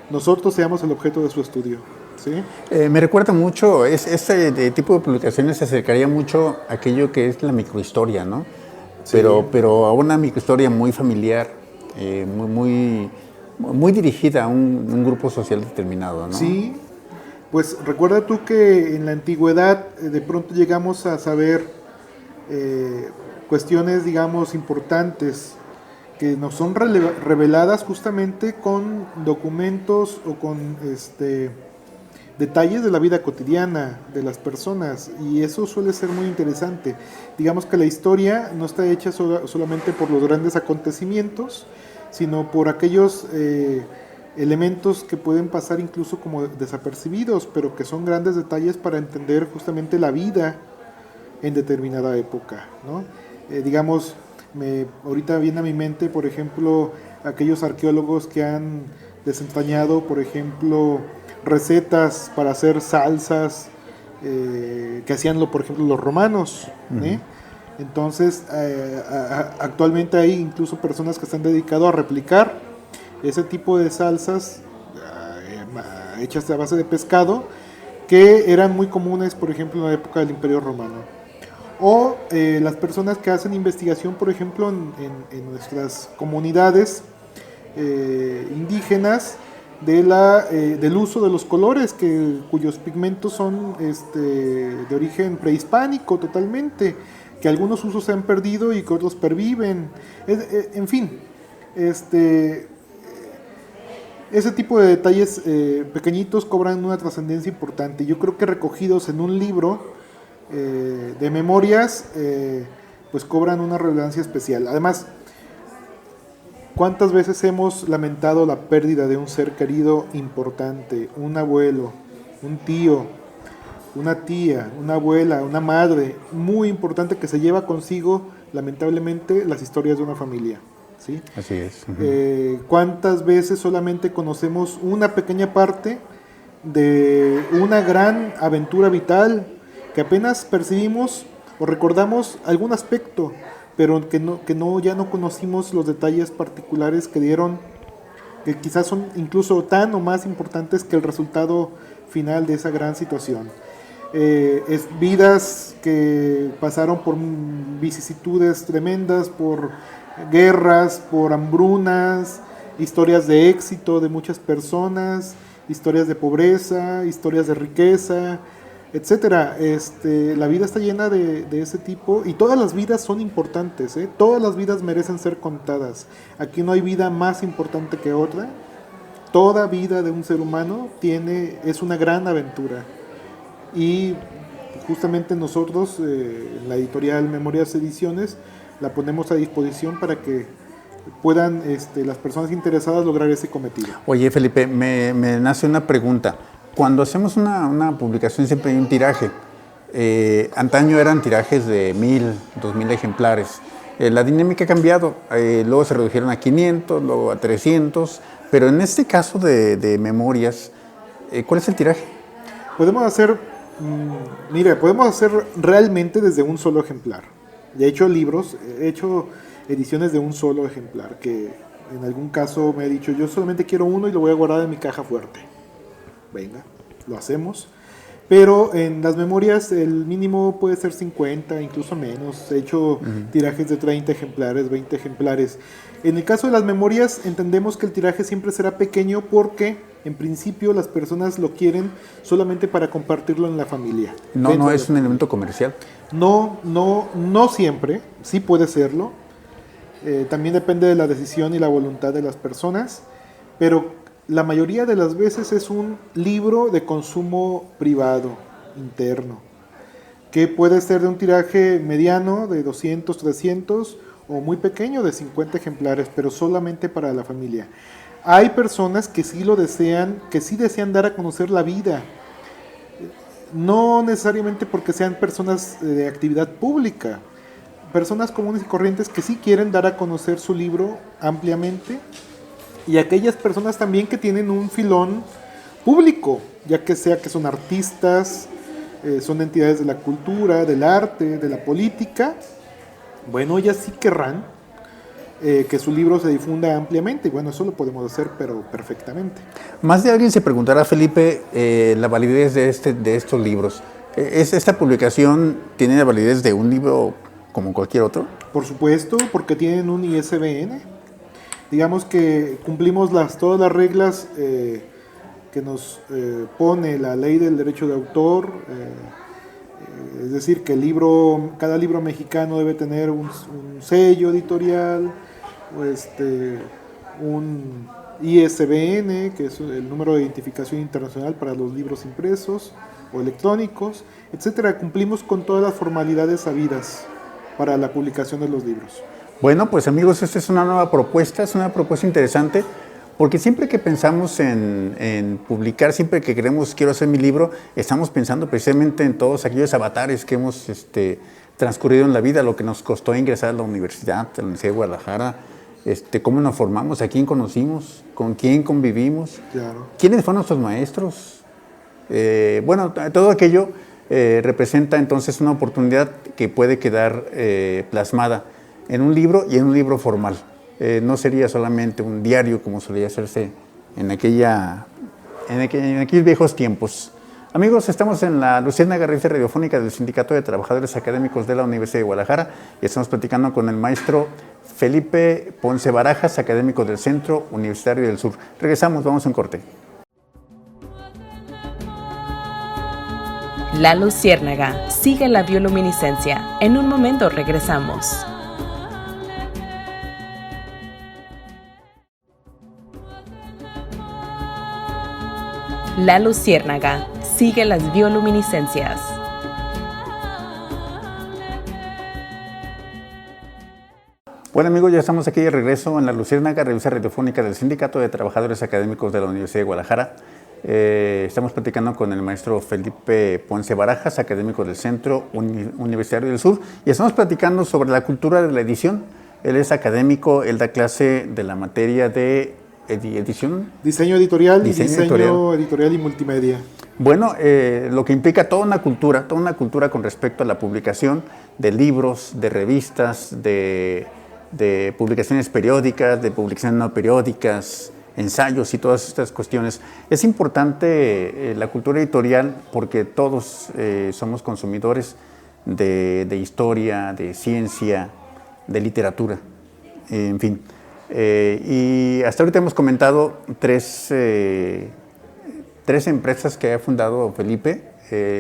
nosotros seamos el objeto de su estudio, ¿sí? Me recuerda mucho, este tipo de publicaciones se acercaría mucho a aquello que es la microhistoria, ¿no? Sí. Pero a una microhistoria muy familiar, muy dirigida a un grupo social determinado, ¿no? Sí, pues recuerda tú que en la antigüedad de pronto llegamos a saber cuestiones, digamos, importantes que nos son reveladas justamente con documentos o con detalles de la vida cotidiana de las personas, y eso suele ser muy interesante. Digamos que la historia no está hecha solamente por los grandes acontecimientos, sino por aquellos elementos que pueden pasar incluso como desapercibidos, pero que son grandes detalles para entender justamente la vida en determinada época, ¿no? Digamos, ahorita viene a mi mente, por ejemplo, aquellos arqueólogos que han desentrañado, por ejemplo, recetas para hacer salsas que hacían, por ejemplo, los romanos. Uh-huh. Entonces, actualmente hay incluso personas que se han dedicado a replicar ese tipo de salsas hechas a base de pescado, que eran muy comunes, por ejemplo, en la época del Imperio Romano. O las personas que hacen investigación, por ejemplo, en nuestras comunidades indígenas, del uso de los colores, cuyos pigmentos son de origen prehispánico totalmente, que algunos usos se han perdido y que otros perviven. En fin, ese tipo de detalles pequeñitos cobran una trascendencia importante. Yo creo que recogidos en un libro de memorias, pues cobran una relevancia especial. Además, ¿cuántas veces hemos lamentado la pérdida de un ser querido importante? Un abuelo, un tío, una tía, una abuela, una madre, muy importante, que se lleva consigo, lamentablemente, las historias de una familia, ¿sí? Así es. Uh-huh. ¿Cuántas veces solamente conocemos una pequeña parte de una gran aventura vital, que apenas percibimos o recordamos algún aspecto, pero ya no conocimos los detalles particulares que dieron, que quizás son incluso tan o más importantes que el resultado final de esa gran situación? Es vidas que pasaron por vicisitudes tremendas, por guerras, por hambrunas, historias de éxito de muchas personas, historias de pobreza, historias de riqueza, etcétera. La vida está llena de ese tipo, y todas las vidas son importantes, ¿eh? Todas las vidas merecen ser contadas. Aquí no hay vida más importante que otra. Toda vida de un ser humano es una gran aventura, y justamente nosotros, en la editorial Memorias Ediciones, la ponemos a disposición para que puedan las personas interesadas lograr ese cometido. Oye, Felipe, me nace una pregunta. Cuando hacemos una publicación siempre hay un tiraje. Antaño eran tirajes de 1000, 2000 ejemplares. La dinámica ha cambiado. Luego se redujeron a 500, luego a 300. Pero en este caso de memorias, ¿cuál es el tiraje? Podemos hacer realmente desde un solo ejemplar. Ya he hecho libros, he hecho ediciones de un solo ejemplar, que en algún caso me ha dicho, yo solamente quiero uno y lo voy a guardar en mi caja fuerte. Venga, lo hacemos. Pero en las memorias el mínimo puede ser 50, incluso menos. He hecho tirajes de 30 ejemplares, 20 ejemplares. En el caso de las memorias entendemos que el tiraje siempre será pequeño porque en principio las personas lo quieren solamente para compartirlo en la familia. No es un elemento comercial. No siempre, sí puede serlo. También depende de la decisión y la voluntad de las personas, pero la mayoría de las veces es un libro de consumo privado, interno, que puede ser de un tiraje mediano de 200, 300 o muy pequeño de 50 ejemplares, pero solamente para la familia. Hay personas que sí lo desean, que sí desean dar a conocer la vida, no necesariamente porque sean personas de actividad pública, personas comunes y corrientes que sí quieren dar a conocer su libro ampliamente, y aquellas personas también que tienen un filón público, ya que sea que son artistas, son entidades de la cultura, del arte, de la política. Bueno, ellas sí querrán que su libro se difunda ampliamente, y bueno, eso lo podemos hacer, pero perfectamente. Más de alguien se preguntará, Felipe, la validez de estos libros. ¿Esta publicación tiene la validez de un libro como cualquier otro? Por supuesto, porque tienen un ISBN. digamos que cumplimos todas las reglas que nos pone la ley del derecho de autor, es decir, que cada libro mexicano debe tener un sello editorial, un ISBN, que es el número de identificación internacional para los libros impresos o electrónicos, etcétera. Cumplimos con todas las formalidades habidas para la publicación de los libros. Bueno, pues amigos, esta es una nueva propuesta, es una propuesta interesante, porque siempre que pensamos en publicar, siempre que quiero hacer mi libro, estamos pensando precisamente en todos aquellos avatares que hemos transcurrido en la vida, lo que nos costó ingresar a la Universidad de Guadalajara, cómo nos formamos, a quién conocimos, con quién convivimos, claro, quiénes fueron nuestros maestros. Bueno, todo aquello representa entonces una oportunidad que puede quedar plasmada en un libro y en un libro formal. No sería solamente un diario como solía hacerse en aquellos viejos tiempos. Amigos, estamos en la Luciérnaga, revista radiofónica del Sindicato de Trabajadores Académicos de la Universidad de Guadalajara, y estamos platicando con el maestro Felipe Ponce Barajas, académico del Centro Universitario del Sur. Regresamos, vamos a un corte. La Luciérnaga sigue la bioluminiscencia. En un momento regresamos. La Luciérnaga sigue las bioluminiscencias. Bueno amigos, ya estamos aquí de regreso en la Luciérnaga, revista radiofónica del Sindicato de Trabajadores Académicos de la Universidad de Guadalajara. Estamos platicando con el maestro Felipe Ponce Barajas, académico del Centro Universitario del Sur, y estamos platicando sobre la cultura de la edición. Él es académico, él da clase de la materia de edición. Diseño editorial y diseño editorial y multimedia. Bueno, lo que implica toda una cultura con respecto a la publicación de libros, de revistas, de publicaciones periódicas, de publicaciones no periódicas, ensayos y todas estas cuestiones. Es importante la cultura editorial porque todos somos consumidores de historia, de ciencia, de literatura, en fin. Y hasta ahorita hemos comentado tres empresas que ha fundado Felipe.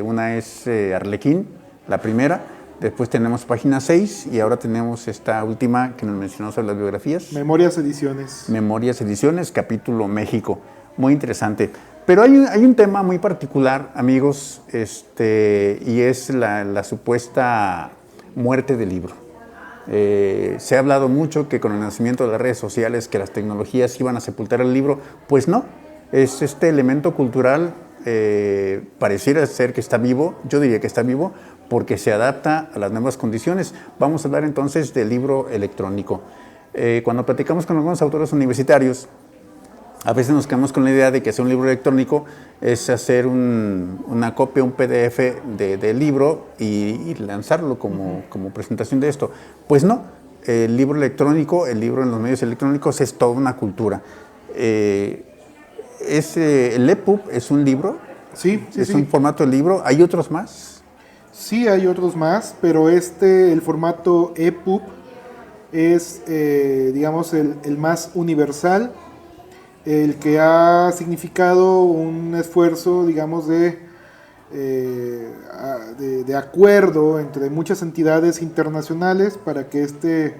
Una es Arlequín, la primera. Después tenemos Página 6 y ahora tenemos esta última que nos mencionó sobre las biografías. Memorias Ediciones. Memorias Ediciones, capítulo México. Muy interesante. Pero hay un tema muy particular, amigos, y es la supuesta muerte del libro. Se ha hablado mucho que con el nacimiento de las redes sociales, que las tecnologías iban a sepultar el libro. Pues no, es este elemento cultural, pareciera ser que está vivo, yo diría que está vivo, porque se adapta a las nuevas condiciones. Vamos a hablar entonces del libro electrónico. Cuando platicamos con algunos autores universitarios, a veces nos quedamos con la idea de que hacer un libro electrónico es hacer una copia, un PDF del libro y lanzarlo como presentación de esto. Pues no, el libro electrónico, el libro en los medios electrónicos es toda una cultura. El EPUB es un libro, sí, es un formato de libro. ¿Hay otros más? Sí, hay otros más, pero el formato EPUB es, digamos, el más universal, el que ha significado un esfuerzo, digamos, de acuerdo entre muchas entidades internacionales para que este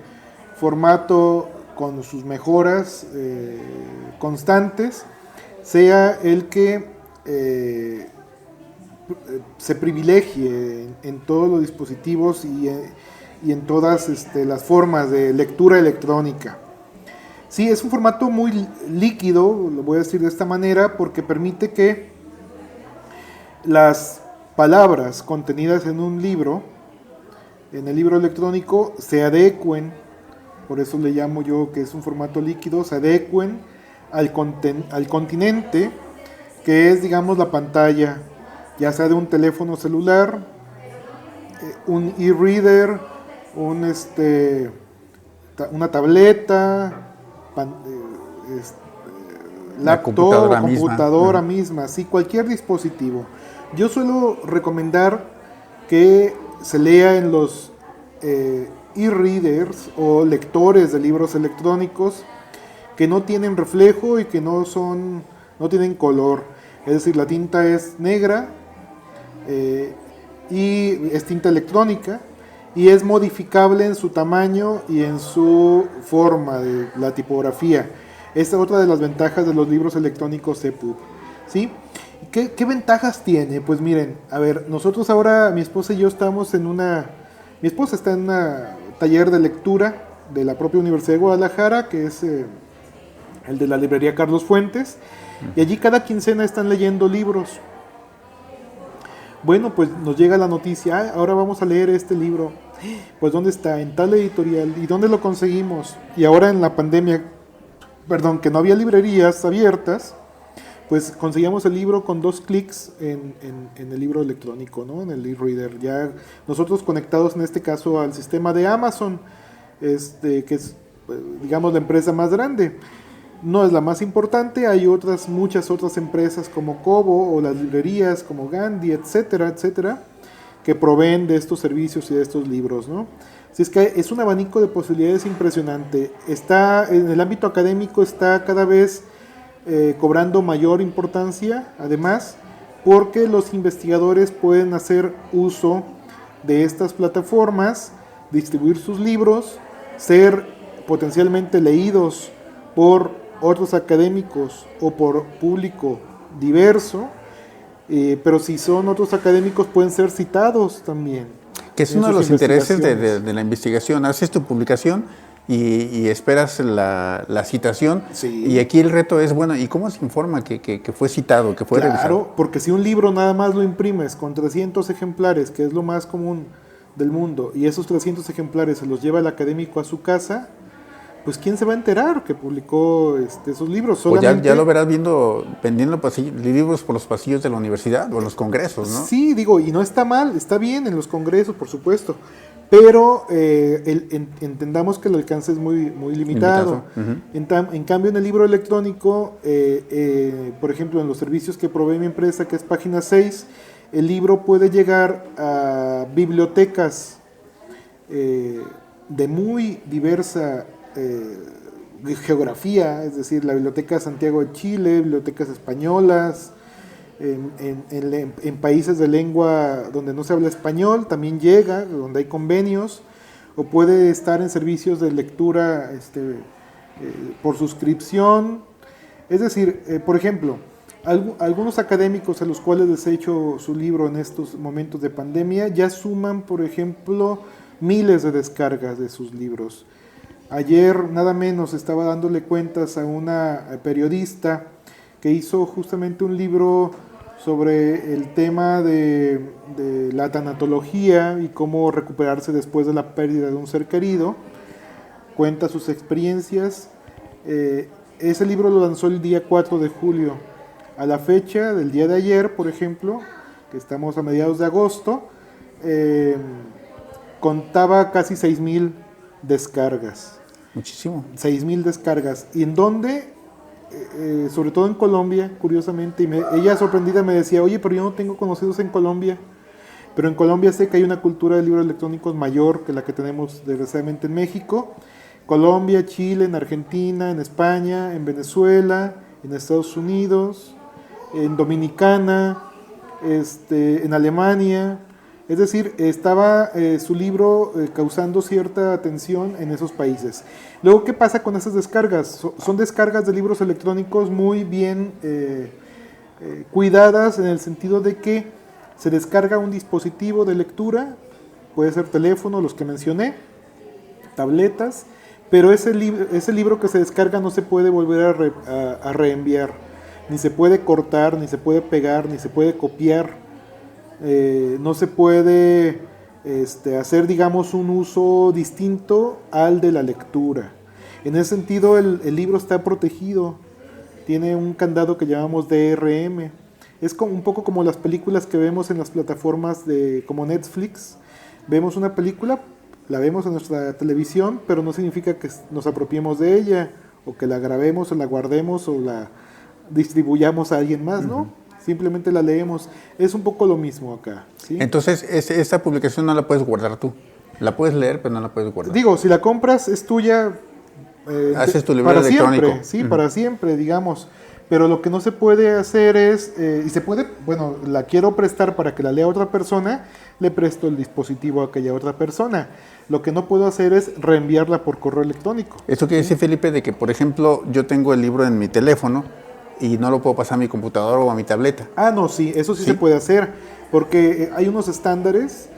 formato, con sus mejoras constantes, sea el que se privilegie en todos los dispositivos y en todas las formas de lectura electrónica. Sí, es un formato muy líquido, lo voy a decir de esta manera, porque permite que las palabras contenidas en un libro, en el libro electrónico, se adecuen, por eso le llamo yo que es un formato líquido, se adecuen al continente, que es, digamos, la pantalla, ya sea de un teléfono celular, un e-reader, una tableta, laptop, computadora misma, sí, cualquier dispositivo. Yo suelo recomendar que se lea en los e-readers o lectores de libros electrónicos que no tienen reflejo y que no tienen color. Es decir, la tinta es negra y es tinta electrónica y es modificable en su tamaño y en su forma de la tipografía. Esta es otra de las ventajas de los libros electrónicos EPUB, ¿sí? ¿Qué ventajas tiene? Pues miren, a ver, nosotros ahora, mi esposa y yo estamos mi esposa está en un taller de lectura de la propia Universidad de Guadalajara, que es el de la librería Carlos Fuentes, y allí cada quincena están leyendo libros. Bueno, pues nos llega la noticia, ahora vamos a leer este libro. Pues ¿dónde está? En tal editorial. ¿Y dónde lo conseguimos? Y ahora en la pandemia, que no había librerías abiertas, pues conseguíamos el libro con 2 clics en el libro electrónico, ¿no? En el e-reader. Ya nosotros conectados en este caso al sistema de Amazon, que es, digamos, la empresa más grande. No es la más importante, hay muchas otras empresas como Kobo o las librerías como Gandhi, etcétera, etcétera, que proveen de estos servicios y de estos libros, ¿no? Así es que es un abanico de posibilidades impresionante. En el ámbito académico está cada vez cobrando mayor importancia, además, porque los investigadores pueden hacer uso de estas plataformas, distribuir sus libros, ser potencialmente leídos por otros académicos o por público diverso, pero si son otros académicos pueden ser citados también. Que es uno de los intereses de la investigación. Haces tu publicación y esperas la citación. Sí. Y aquí el reto es, bueno, ¿y cómo se informa que fue citado, que fue revisado? Claro, porque si un libro nada más lo imprimes con 300 ejemplares, que es lo más común del mundo, y esos 300 ejemplares se los lleva el académico a su casa, pues ¿quién se va a enterar que publicó esos libros? Solamente... O ya lo verás vendiendo libros por los pasillos de la universidad o en los congresos, ¿no? Sí, digo, y no está mal, está bien en los congresos, por supuesto, pero entendamos que el alcance es muy, muy limitado. Uh-huh. En cambio, en el libro electrónico, por ejemplo, en los servicios que provee mi empresa, que es Página 6, el libro puede llegar a bibliotecas de muy diversa geografía, es decir, la Biblioteca Santiago de Chile, bibliotecas españolas, en países de lengua donde no se habla español, también llega, donde hay convenios, o puede estar en servicios de lectura por suscripción. Es decir, por ejemplo, algunos académicos a los cuales les he hecho su libro en estos momentos de pandemia ya suman, por ejemplo, miles de descargas de sus libros. Ayer nada menos estaba dándole cuentas a una periodista que hizo justamente un libro sobre el tema de la tanatología y cómo recuperarse después de la pérdida de un ser querido. Cuenta sus experiencias. Ese libro lo lanzó el día 4 de julio. A la fecha del día de ayer, por ejemplo, que estamos a mediados de agosto, contaba casi 6,000 descargas. Muchísimo. 6,000 descargas. ¿Y en dónde? Sobre todo en Colombia, curiosamente. Y ella sorprendida me decía, oye, pero yo no tengo conocidos en Colombia. Pero en Colombia sé que hay una cultura de libros electrónicos mayor que la que tenemos desgraciadamente en México. Colombia, Chile, en Argentina, en España, en Venezuela, en Estados Unidos, en Dominicana, en Alemania. Es decir, estaba su libro causando cierta atención en esos países. Luego, ¿qué pasa con esas descargas? Son descargas de libros electrónicos muy bien cuidadas, en el sentido de que se descarga un dispositivo de lectura, puede ser teléfono, los que mencioné, tabletas, pero ese libro que se descarga no se puede volver a reenviar, ni se puede cortar, ni se puede pegar, ni se puede copiar. No se puede hacer, digamos, un uso distinto al de la lectura. En ese sentido, el libro está protegido, tiene un candado que llamamos DRM. Es un poco como las películas que vemos en las plataformas como Netflix. Vemos una película, la vemos en nuestra televisión, pero no significa que nos apropiemos de ella, o que la grabemos, o la guardemos, o la distribuyamos a alguien más, ¿no? Uh-huh. Simplemente la leemos. Es un poco lo mismo acá, ¿sí? Entonces, esta publicación no la puedes guardar tú. La puedes leer, pero no la puedes guardar. Digo, si la compras es tuya Haces tu libro para electrónico. Siempre, sí, para siempre, digamos. Pero lo que no se puede hacer es, y se puede, bueno, la quiero prestar para que la lea otra persona, le presto el dispositivo a aquella otra persona. Lo que no puedo hacer es reenviarla por correo electrónico. Eso quiere decir, Felipe, de que, por ejemplo, yo tengo el libro en mi teléfono y no lo puedo pasar a mi computadora o a mi tableta. Ah, no, sí, eso sí ¿Sí? se puede hacer, porque hay unos estándares,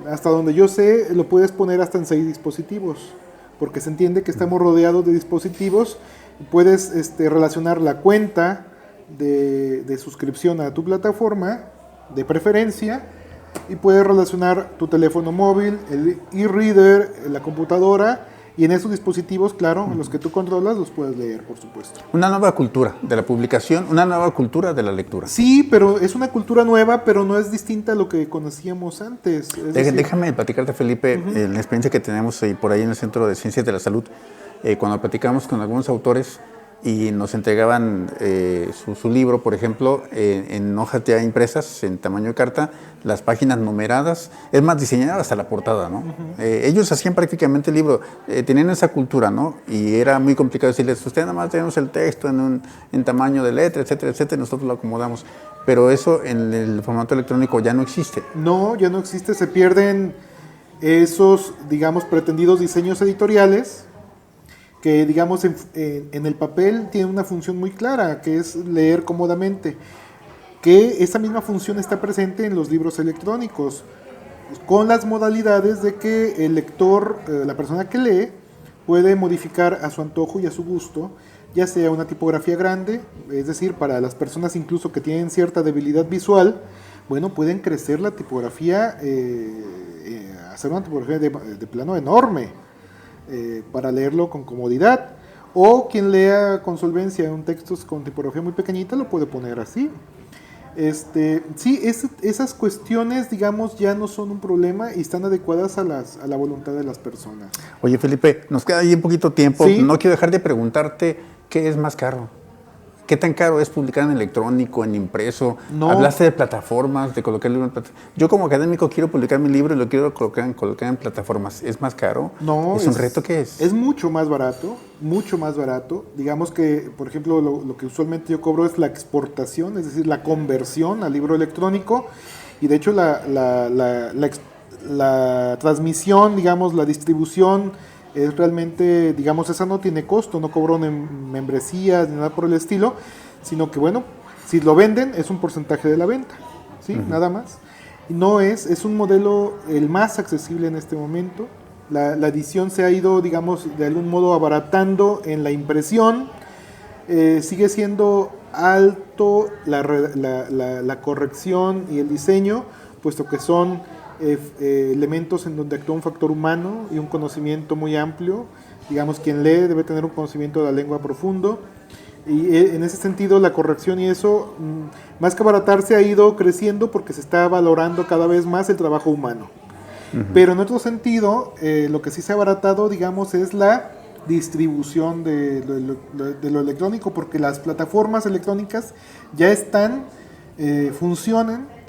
hasta donde yo sé, lo puedes poner hasta en 6 dispositivos, porque se entiende que estamos rodeados de dispositivos. Puedes relacionar la cuenta de suscripción a tu plataforma, de preferencia, y puedes relacionar tu teléfono móvil, el e-reader, la computadora, y en esos dispositivos, claro, los que tú controlas, los puedes leer, por supuesto. Una nueva cultura de la publicación, una nueva cultura de la lectura. Sí, pero es una cultura nueva, pero no es distinta a lo que conocíamos antes. Es decir, Déjame platicarte, Felipe, la experiencia que tenemos por ahí en el Centro de Ciencias de la Salud, cuando platicamos con algunos autores y nos entregaban su libro, por ejemplo, en hojas ya impresas, en tamaño de carta, las páginas numeradas, es más, diseñada hasta la portada, ¿no? Ellos hacían prácticamente el libro, tenían esa cultura, ¿no? Y era muy complicado decirles, usted nada más tenemos el texto en tamaño de letra, etcétera, etcétera, y nosotros lo acomodamos. Pero eso en el formato electrónico ya no existe. No, ya no existe, se pierden esos, digamos, pretendidos diseños editoriales que, digamos, en el papel tienen una función muy clara, que es leer cómodamente, que esa misma función está presente en los libros electrónicos, con las modalidades de que el lector, la persona que lee, puede modificar a su antojo y a su gusto, ya sea una tipografía grande, es decir, para las personas incluso que tienen cierta debilidad visual, bueno, pueden crecer la tipografía, hacer una tipografía de plano enorme, para leerlo con comodidad, o quien lea con solvencia un texto con tipografía muy pequeñita lo puede poner así. Sí, esas cuestiones, digamos, ya no son un problema y están adecuadas a la voluntad de las personas. Oye, Felipe, nos queda ahí un poquito tiempo. Sí. No quiero dejar de preguntarte, ¿qué es más caro? ¿Qué tan caro es publicar en electrónico, en impreso? No. Hablaste de plataformas, de colocar el libro en plataformas. Yo como académico quiero publicar mi libro y lo quiero colocar en plataformas. ¿Es más caro? No. ¿Es un reto? ¿Qué es? Es mucho más barato, mucho más barato. Digamos que, por ejemplo, lo que usualmente yo cobro es la exportación, es decir, la conversión al libro electrónico. Y de hecho la transmisión, digamos, la distribución es realmente, digamos, esa no tiene costo, no cobro membresías ni nada por el estilo, sino que, bueno, si lo venden es un porcentaje de la venta, ¿sí? Nada más. Y no es un modelo el más accesible en este momento. La edición se ha ido, digamos, de algún modo abaratando en la impresión. Sigue siendo alto la corrección y el diseño, puesto que son elementos en donde actúa un factor humano y un conocimiento muy amplio. Digamos, quien lee debe tener un conocimiento de la lengua profundo. Y en ese sentido la corrección y eso, más que abaratarse, ha ido creciendo porque se está valorando cada vez más el trabajo humano. Pero en otro sentido, lo que sí se ha abaratado, digamos, es la distribución de lo electrónico, porque las plataformas electrónicas ya están, funcionan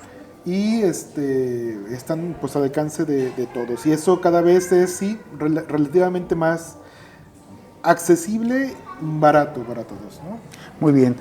y están pues al alcance de todos. Y eso cada vez es, sí, relativamente más accesible, barato para todos, ¿no? Muy bien.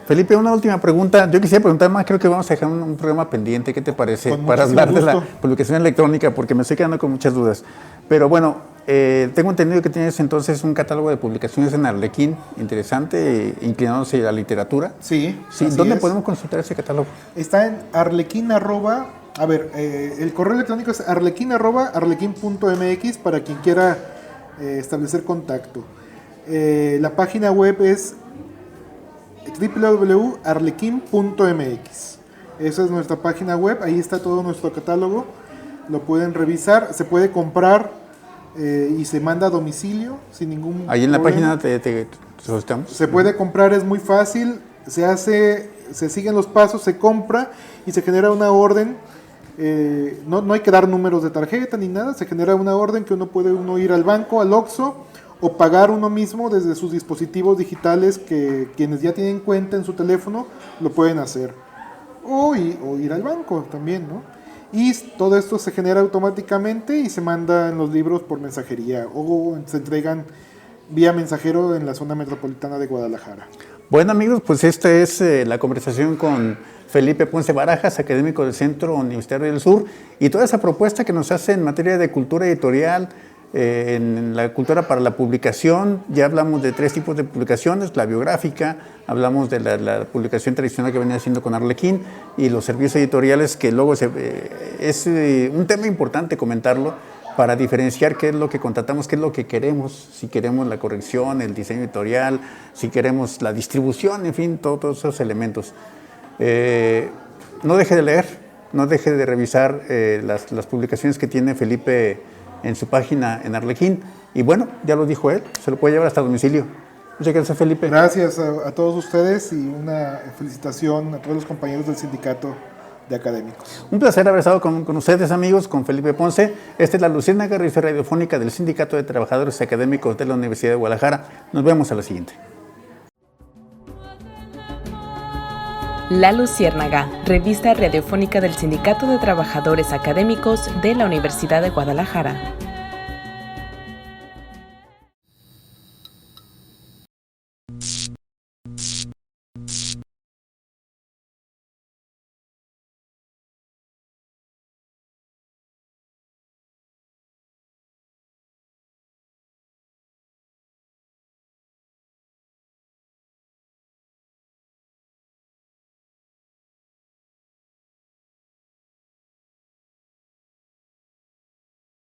Felipe, una última pregunta. Yo quisiera preguntar más, creo que vamos a dejar un programa pendiente, ¿qué te parece? Con Para hablar de la gusto. publicación electrónica, porque me estoy quedando con muchas dudas. Pero bueno, tengo entendido que tienes entonces un catálogo de publicaciones en Arlequín, interesante, inclinándose a la literatura. Sí, Sí, así ¿dónde es. podemos consultar ese catálogo? Está en arlequín arroba, el correo electrónico es arlequín.mx para quien quiera establecer contacto. La página web es www.arlequin.mx. Esa es nuestra página web, ahí está todo nuestro catálogo, lo pueden revisar, se puede comprar y se manda a domicilio sin ningún Ahí en la problema. página te solicitamos. Se puede comprar, es muy fácil, se siguen los pasos, se compra y se genera una orden. No hay que dar números de tarjeta ni nada, se genera una orden que uno puede ir al banco, al Oxxo, o pagar uno mismo desde sus dispositivos digitales, que quienes ya tienen cuenta en su teléfono lo pueden hacer, o ir al banco también, ¿no? Y todo esto se genera automáticamente y se mandan los libros por mensajería o se entregan vía mensajero en la zona metropolitana de Guadalajara. Bueno amigos, pues esta es la conversación con Felipe Ponce Barajas, académico del Centro Universitario del Sur, y toda esa propuesta que nos hace en materia de cultura editorial, en la cultura para la publicación. Ya hablamos de 3 tipos de publicaciones: la biográfica, hablamos de la publicación tradicional que venía haciendo con Arlequín, y los servicios editoriales, que luego es un tema importante comentarlo para diferenciar qué es lo que contratamos, qué es lo que queremos, si queremos la corrección, el diseño editorial, si queremos la distribución, en fin, todos esos elementos. No deje de leer, no deje de revisar las publicaciones que tiene Felipe en su página en Arlequín, y bueno, ya lo dijo él, se lo puede llevar hasta domicilio. Muchas gracias, Felipe. Gracias a todos ustedes, y una felicitación a todos los compañeros del sindicato de académicos. Un placer haber estado con ustedes, amigos, con Felipe Ponce. Esta es la Luciérnaga, revista radiofónica del Sindicato de Trabajadores Académicos de la Universidad de Guadalajara. Nos vemos a la siguiente. La Luciérnaga, revista radiofónica del Sindicato de Trabajadores Académicos de la Universidad de Guadalajara.